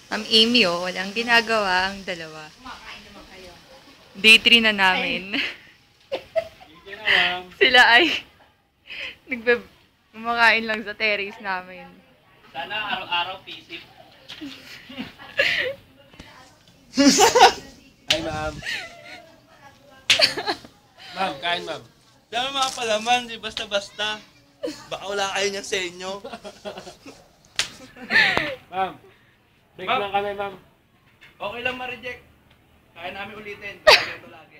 Ma'am Amy, oh, walang ginagawa ang dalawa. Day 3 na namin. Sila ay kumakain lang sa terrace namin. Sana araw-araw pisip. Ay, ma'am. Ma'am, kain, ma'am. Dami mga palaman, di basta-basta. Baka wala kayo niyan sa inyo. Ma'am, break Ma'am. lang kami, ma'am. Okay lang ma-reject. Kaya namin ulitin. Kaya ito lagi.